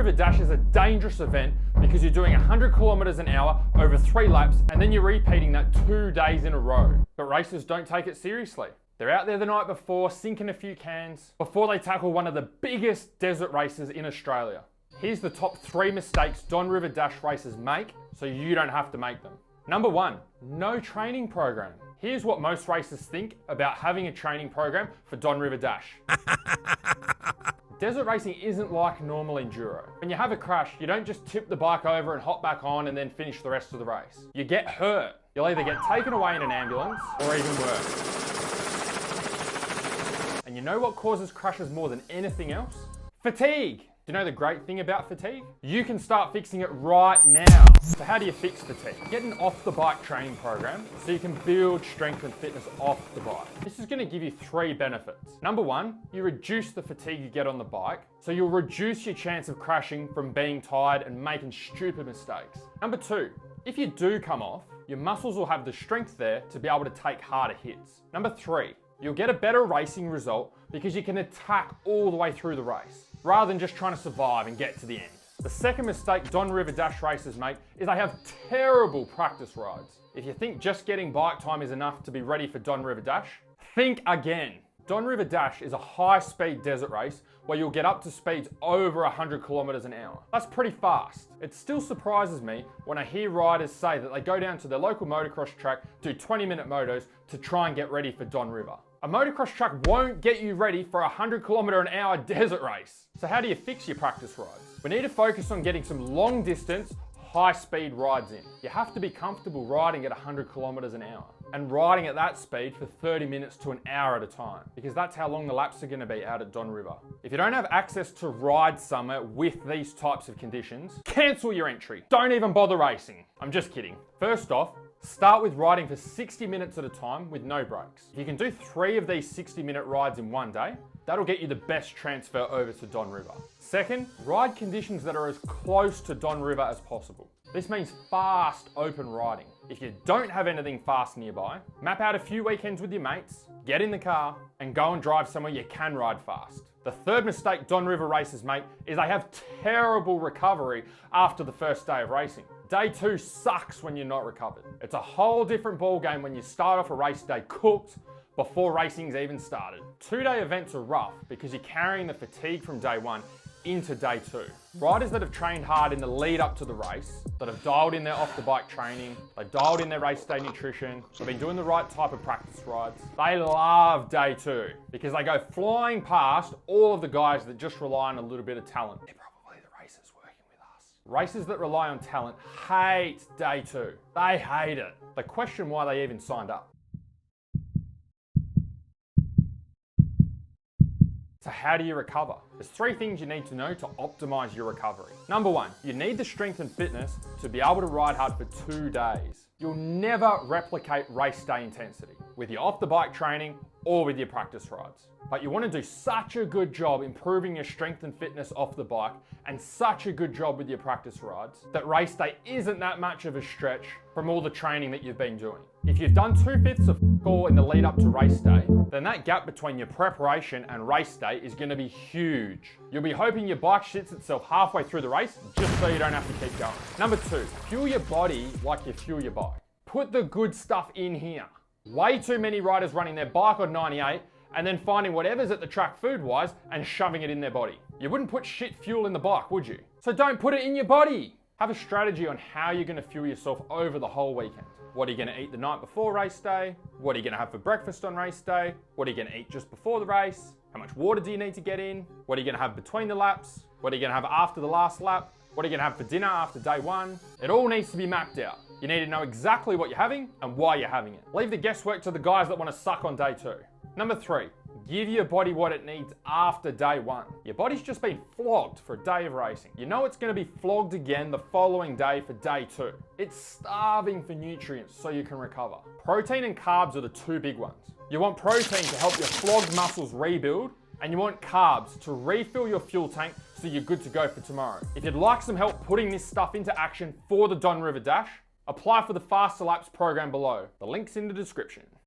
River Dash is a dangerous event because you're doing 100 kilometers an hour over 3 laps and then you're repeating that 2 days in a row. But racers don't take it seriously. They're out there the night before, sinking a few cans, before they tackle one of the biggest desert races in Australia. Here's the top 3 mistakes Don River Dash racers make so you don't have to make them. Number 1, no training program. Here's what most racers think about having a training program for Don River Dash. Desert racing isn't like normal enduro. When you have a crash, you don't just tip the bike over and hop back on and then finish the rest of the race. You get hurt. You'll either get taken away in an ambulance or even worse. And you know what causes crashes more than anything else? Fatigue. Do you know the great thing about fatigue? You can start fixing it right now. So how do you fix fatigue? Get an off-the-bike training program so you can build strength and fitness off the bike. This is going to give you 3 benefits. Number 1, you reduce the fatigue you get on the bike, so you'll reduce your chance of crashing from being tired and making stupid mistakes. Number 2, if you do come off, your muscles will have the strength there to be able to take harder hits. Number 3, you'll get a better racing result because you can attack all the way through the race, rather than just trying to survive and get to the end. The second mistake Don River Dash racers make is they have terrible practice rides. If you think just getting bike time is enough to be ready for Don River Dash, think again. Don River Dash is a high-speed desert race where you'll get up to speeds over 100 kilometers an hour. That's pretty fast. It still surprises me when I hear riders say that they go down to their local motocross track, do 20-minute motos to try and get ready for Don River. A motocross track won't get you ready for a 100 kilometer an hour desert race. So how do you fix your practice rides? We need to focus on getting some long distance, high speed rides in. You have to be comfortable riding at 100 kilometers an hour and riding at that speed for 30 minutes to an hour at a time, because that's how long the laps are going to be out at Don River. If you don't have access to ride somewhere with these types of conditions, cancel your entry. Don't even bother racing. I'm just kidding. First off, start with riding for 60 minutes at a time with no breaks. If you can do 3 of these 60-minute rides in one day, that'll get you the best transfer over to Don River. Second, ride conditions that are as close to Don River as possible. This means fast, open riding. If you don't have anything fast nearby, map out a few weekends with your mates, get in the car, and go and drive somewhere you can ride fast. The third mistake Don River racers make is they have terrible recovery after the first day of racing. Day 2 sucks when you're not recovered. It's a whole different ballgame when you start off a race day cooked before racing's even started. 2-day events are rough because you're carrying the fatigue from day 1 into day 2. Riders that have trained hard in the lead up to the race, that have dialed in their off-the-bike training, they've dialed in their race day nutrition, they've been doing the right type of practice rides, they love day 2 because they go flying past all of the guys that just rely on a little bit of talent. They're probably the racers working with us. Racers that rely on talent hate day 2. They hate it. They question why they even signed up. So how do you recover? There's 3 things you need to know to optimize your recovery. Number 1, you need the strength and fitness to be able to ride hard for 2 days. You'll never replicate race day intensity with your off-the-bike training or with your practice rides. But you want to do such a good job improving your strength and fitness off the bike and such a good job with your practice rides that race day isn't that much of a stretch from all the training that you've been doing. If you've done 2/5 of all in the lead up to race day, then that gap between your preparation and race day is going to be huge. You'll be hoping your bike shits itself halfway through the race just so you don't have to keep going. Number 2, fuel your body like you fuel your bike. Put the good stuff in here. Way too many riders running their bike on 98 and then finding whatever's at the track food-wise and shoving it in their body. You wouldn't put shit fuel in the bike, would you? So don't put it in your body. Have a strategy on how you're going to fuel yourself over the whole weekend. What are you going to eat the night before race day? What are you going to have for breakfast on race day? What are you going to eat just before the race? How much water do you need to get in? What are you going to have between the laps? What are you going to have after the last lap? What are you going to have for dinner after day 1? It all needs to be mapped out. You need to know exactly what you're having and why you're having it. Leave the guesswork to the guys that want to suck on day 2. Number 3, give your body what it needs after day 1. Your body's just been flogged for a day of racing. You know it's going to be flogged again the following day for day 2. It's starving for nutrients so you can recover. Protein and carbs are the 2 big ones. You want protein to help your flogged muscles rebuild, and you want carbs to refill your fuel tank so you're good to go for tomorrow. If you'd like some help putting this stuff into action for the Don River Dash, apply for the Faster Laps program below. The link's in the description.